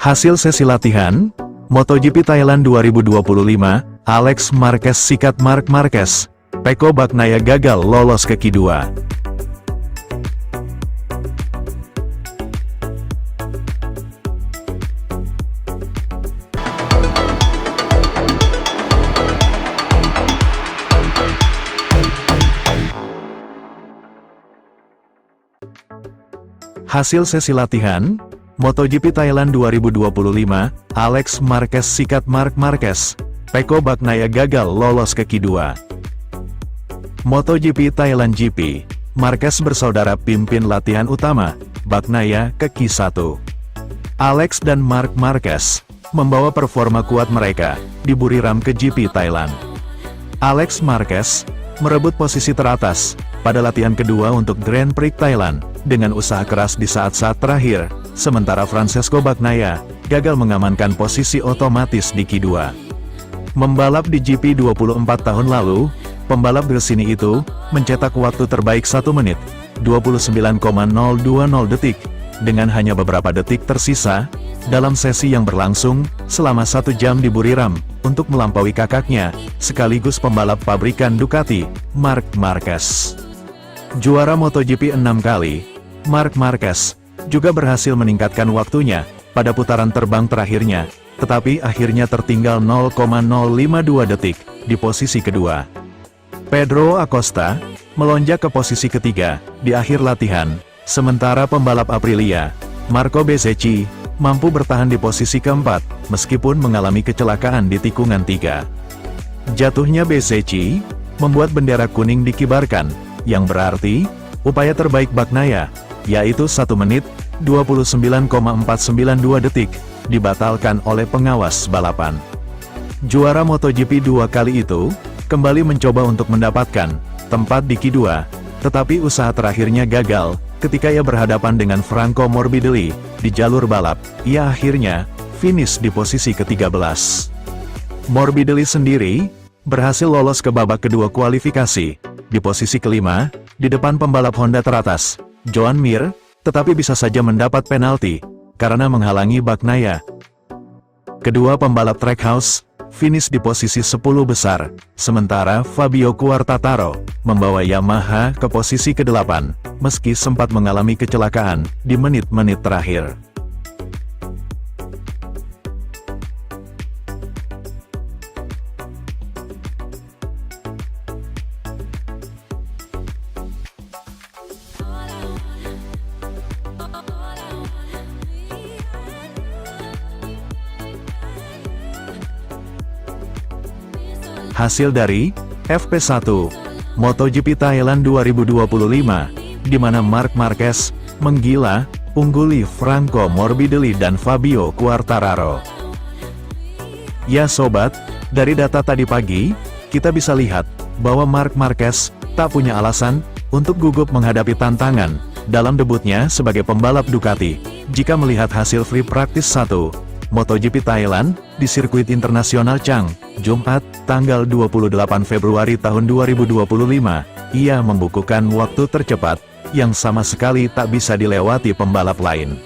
Hasil sesi latihan, MotoGP Thailand 2025, Alex Marquez sikat Marc Marquez, Pecco Bagnaia gagal lolos ke Q2. Hasil sesi latihan, MotoGP Thailand 2025, Alex Marquez sikat Marc Marquez, Pecco Bagnaia gagal lolos ke Q2. MotoGP Thailand GP, Marquez bersaudara pimpin latihan utama, Bagnaia ke Q1. Alex dan Marc Marquez membawa performa kuat mereka di Buriram ke GP Thailand. Alex Marquez merebut posisi teratas pada latihan kedua untuk Grand Prix Thailand dengan usaha keras di saat-saat terakhir, sementara Francesco Bagnaia gagal mengamankan posisi otomatis di Q2. Membalap di GP 24 tahun lalu, pembalap Gresini itu mencetak waktu terbaik 1 menit, 29,020 detik, dengan hanya beberapa detik tersisa, dalam sesi yang berlangsung selama 1 jam di Buriram, untuk melampaui kakaknya, sekaligus pembalap pabrikan Ducati, Marc Marquez. Juara MotoGP 6 kali, Marc Marquez juga berhasil meningkatkan waktunya pada putaran terbang terakhirnya, tetapi akhirnya tertinggal 0,052 detik di posisi kedua. Pedro Acosta melonjak ke posisi ketiga di akhir latihan, sementara pembalap Aprilia, Marco Bezzecchi, mampu bertahan di posisi keempat, meskipun mengalami kecelakaan di tikungan 3. Jatuhnya Bezzecchi membuat bendera kuning dikibarkan, yang berarti upaya terbaik Bagnaia, yaitu 1 menit, 29,492 detik, dibatalkan oleh pengawas balapan. Juara MotoGP 2 kali itu kembali mencoba untuk mendapatkan tempat di Q2, tetapi usaha terakhirnya gagal ketika ia berhadapan dengan Franco Morbidelli di jalur balap. Ia akhirnya finish di posisi ke-13. Morbidelli sendiri berhasil lolos ke babak kedua kualifikasi di posisi kelima di depan pembalap Honda teratas, Joan Mir, tetapi bisa saja mendapat penalti karena menghalangi Bagnaia. Kedua pembalap Trackhouse finish di posisi 10 besar, sementara Fabio Quartararo membawa Yamaha ke posisi ke-8, meski sempat mengalami kecelakaan di menit-menit terakhir. Hasil dari FP1 MotoGP Thailand 2025, di mana Marc Marquez menggila, ungguli Franco Morbidelli dan Fabio Quartararo. Ya sobat, dari data tadi pagi, kita bisa lihat bahwa Marc Marquez tak punya alasan untuk gugup menghadapi tantangan dalam debutnya sebagai pembalap Ducati. Jika melihat hasil free practice 1 MotoGP Thailand di sirkuit internasional Chang, Jumat, tanggal 28 Februari tahun 2025, ia membukukan waktu tercepat, yang sama sekali tak bisa dilewati pembalap lain.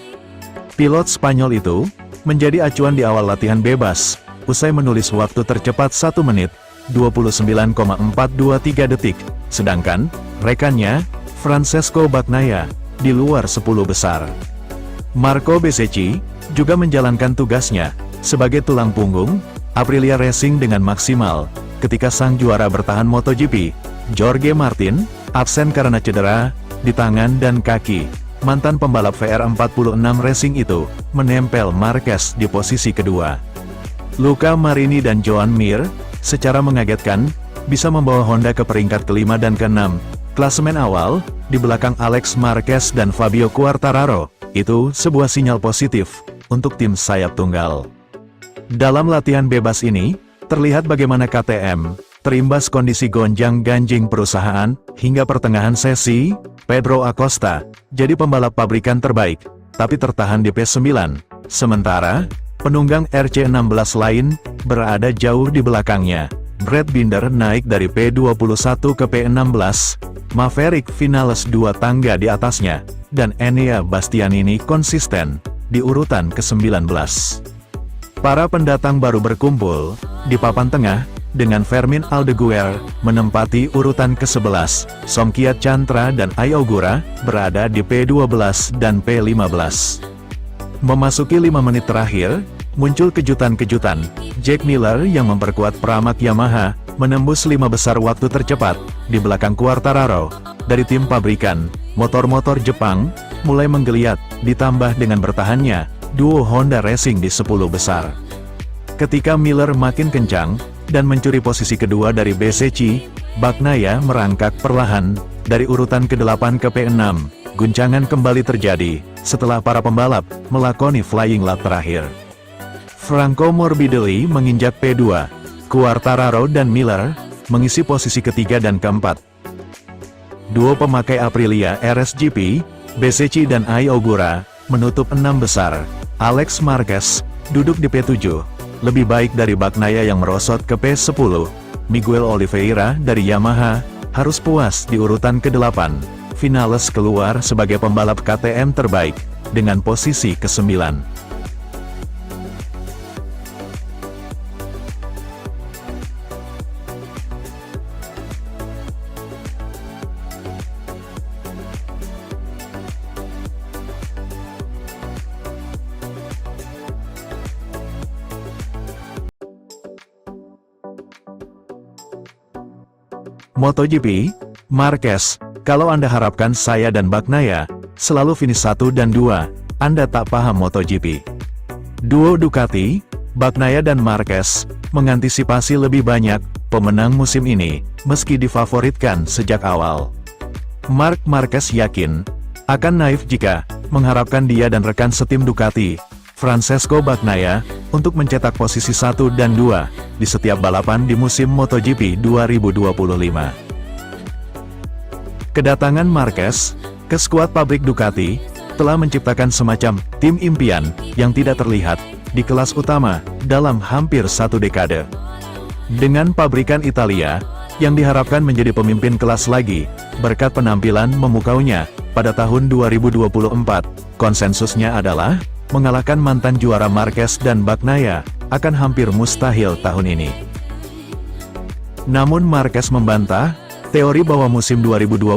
Pilot Spanyol itu menjadi acuan di awal latihan bebas, usai menulis waktu tercepat 1 menit, 29,423 detik, sedangkan rekannya, Francesco Bagnaia, di luar 10 besar. Marco Bezzecchi juga menjalankan tugasnya sebagai tulang punggung Aprilia Racing dengan maksimal, ketika sang juara bertahan MotoGP, Jorge Martin, absen karena cedera di tangan dan kaki. Mantan pembalap VR46 Racing itu menempel Marquez di posisi kedua. Luca Marini dan Joan Mir secara mengagetkan bisa membawa Honda ke peringkat kelima dan keenam klasemen awal, di belakang Alex Marquez dan Fabio Quartararo. Itu sebuah sinyal positif untuk tim sayap tunggal. Dalam latihan bebas ini, terlihat bagaimana KTM terimbas kondisi gonjang-ganjing perusahaan. Hingga pertengahan sesi, Pedro Acosta jadi pembalap pabrikan terbaik, tapi tertahan di P9. Sementara, penunggang RC16 lain berada jauh di belakangnya. Brad Binder naik dari P21 ke P16, Maverick Vinales 2 tangga di atasnya, dan Enea Bastianini konsisten di urutan ke-19. Para pendatang baru berkumpul di papan tengah, dengan Fermin Aldeguer menempati urutan ke-11, Songkiat Chantra dan Ai Ogura berada di P12 dan P15. Memasuki 5 menit terakhir, muncul kejutan-kejutan. Jack Miller yang memperkuat Pramac Yamaha, menembus 5 besar waktu tercepat, di belakang Quartararo. Dari tim pabrikan, motor-motor Jepang, mulai menggeliat, ditambah dengan bertahannya, duo Honda Racing di 10 besar. Ketika Miller makin kencang, dan mencuri posisi kedua dari BCC, Bagnaia merangkak perlahan, dari urutan ke-8 ke P6, guncangan kembali terjadi, setelah para pembalap, melakoni flying lap terakhir. Franco Morbidelli menginjak P2, Quartararo dan Miller, mengisi posisi ketiga dan keempat. Duo pemakai Aprilia RSGP, BCC dan Ai Ogura, menutup 6 besar. Alex Marquez, duduk di P7, lebih baik dari Bagnaia yang merosot ke P10. Miguel Oliveira dari Yamaha, harus puas di urutan ke-8. Vinales keluar sebagai pembalap KTM terbaik, dengan posisi ke-9. MotoGP, Marquez, kalau Anda harapkan saya dan Bagnaia selalu finish 1 dan 2, Anda tak paham MotoGP. Duo Ducati, Bagnaia dan Marquez, mengantisipasi lebih banyak pemenang musim ini, meski difavoritkan sejak awal. Marc Marquez yakin, akan naif jika mengharapkan dia dan rekan setim Ducati, Francesco Bagnaia, untuk mencetak posisi 1 dan 2, di setiap balapan di musim MotoGP 2025. Kedatangan Marquez ke skuad pabrik Ducati, telah menciptakan semacam tim impian yang tidak terlihat di kelas utama dalam hampir 1 dekade. Dengan pabrikan Italia, yang diharapkan menjadi pemimpin kelas lagi, berkat penampilan memukaunya pada tahun 2024, konsensusnya adalah mengalahkan mantan juara Marquez dan Bagnaia akan hampir mustahil tahun ini. Namun Marquez membantah teori bahwa musim 2025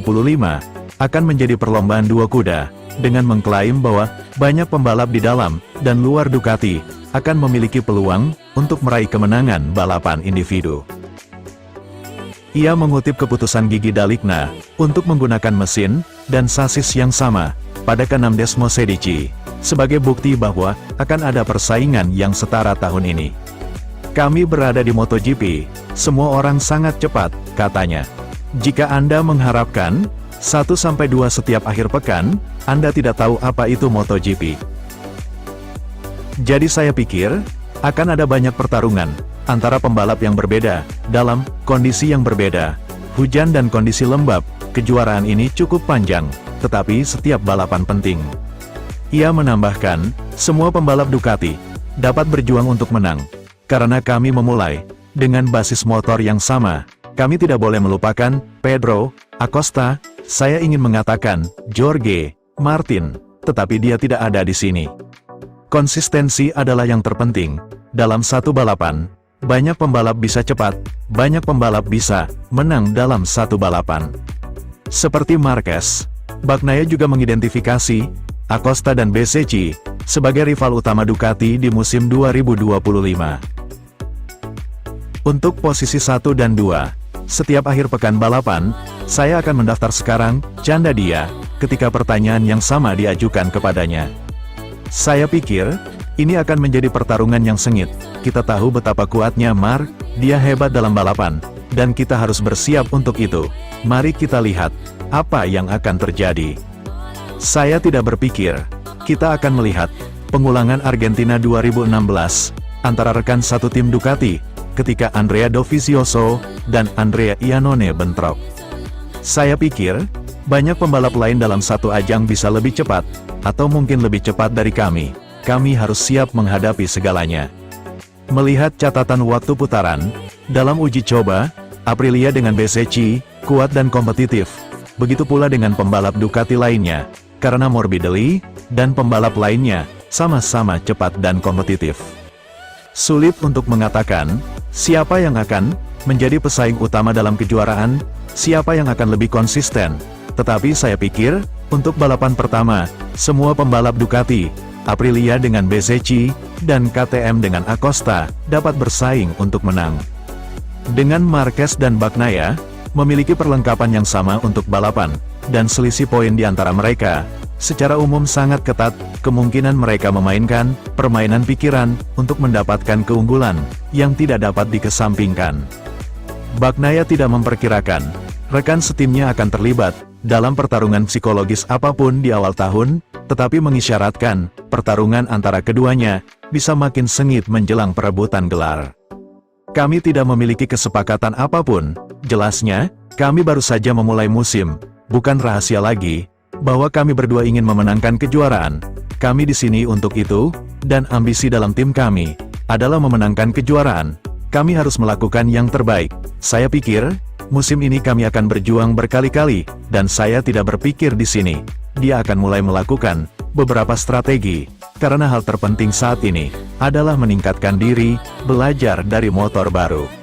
akan menjadi perlombaan dua kuda, dengan mengklaim bahwa banyak pembalap di dalam dan luar Ducati akan memiliki peluang untuk meraih kemenangan balapan individu. Ia mengutip keputusan Gigi Dalikna untuk menggunakan mesin dan sasis yang sama pada ke-6 Desmosedici, sebagai bukti bahwa akan ada persaingan yang setara tahun ini. Kami berada di MotoGP, semua orang sangat cepat, katanya. Jika Anda mengharapkan 1-2 setiap akhir pekan, Anda tidak tahu apa itu MotoGP. Jadi saya pikir, akan ada banyak pertarungan antara pembalap yang berbeda, dalam kondisi yang berbeda. Hujan dan kondisi lembab, kejuaraan ini cukup panjang, tetapi setiap balapan penting. Ia menambahkan, semua pembalap Ducati dapat berjuang untuk menang, karena kami memulai dengan basis motor yang sama. Kami tidak boleh melupakan Pedro Acosta. Saya ingin mengatakan Jorge Martin, tetapi dia tidak ada di sini. Konsistensi adalah yang terpenting. Dalam satu balapan, banyak pembalap bisa cepat, banyak pembalap bisa menang dalam satu balapan. Seperti Marquez, Bagnaia juga mengidentifikasi Acosta dan BCC sebagai rival utama Ducati di musim 2025. Untuk posisi 1 dan 2, setiap akhir pekan balapan, saya akan mendaftar sekarang, canda dia, ketika pertanyaan yang sama diajukan kepadanya. Saya pikir, ini akan menjadi pertarungan yang sengit. Kita tahu betapa kuatnya Marc, dia hebat dalam balapan, dan kita harus bersiap untuk itu. Mari kita lihat apa yang akan terjadi. Saya tidak berpikir kita akan melihat pengulangan Argentina 2016 antara rekan satu tim Ducati ketika Andrea Dovizioso dan Andrea Iannone bentrok. Saya pikir banyak pembalap lain dalam satu ajang bisa lebih cepat atau mungkin lebih cepat dari kami. Kami harus siap menghadapi segalanya. Melihat catatan waktu putaran dalam uji coba, Aprilia dengan BCC kuat dan kompetitif. Begitu pula dengan pembalap Ducati lainnya. Karena Morbidelli dan pembalap lainnya sama-sama cepat dan kompetitif. Sulit untuk mengatakan, siapa yang akan menjadi pesaing utama dalam kejuaraan, siapa yang akan lebih konsisten. Tetapi saya pikir, untuk balapan pertama, semua pembalap Ducati, Aprilia dengan Bezzecchi, dan KTM dengan Acosta, dapat bersaing untuk menang. Dengan Marquez dan Bagnaia, memiliki perlengkapan yang sama untuk balapan, dan selisih poin di antara mereka, secara umum sangat ketat, kemungkinan mereka memainkan permainan pikiran untuk mendapatkan keunggulan yang tidak dapat dikesampingkan. Bagnaia tidak memperkirakan rekan setimnya akan terlibat dalam pertarungan psikologis apapun di awal tahun, tetapi mengisyaratkan pertarungan antara keduanya bisa makin sengit menjelang perebutan gelar. Kami tidak memiliki kesepakatan apapun, jelasnya, kami baru saja memulai musim, bukan rahasia lagi, bahwa kami berdua ingin memenangkan kejuaraan. Kami di sini untuk itu, dan ambisi dalam tim kami adalah memenangkan kejuaraan. Kami harus melakukan yang terbaik. Saya pikir, musim ini kami akan berjuang berkali-kali, dan saya tidak berpikir di sini. Dia akan mulai melakukan beberapa strategi, karena hal terpenting saat ini adalah meningkatkan diri, belajar dari motor baru.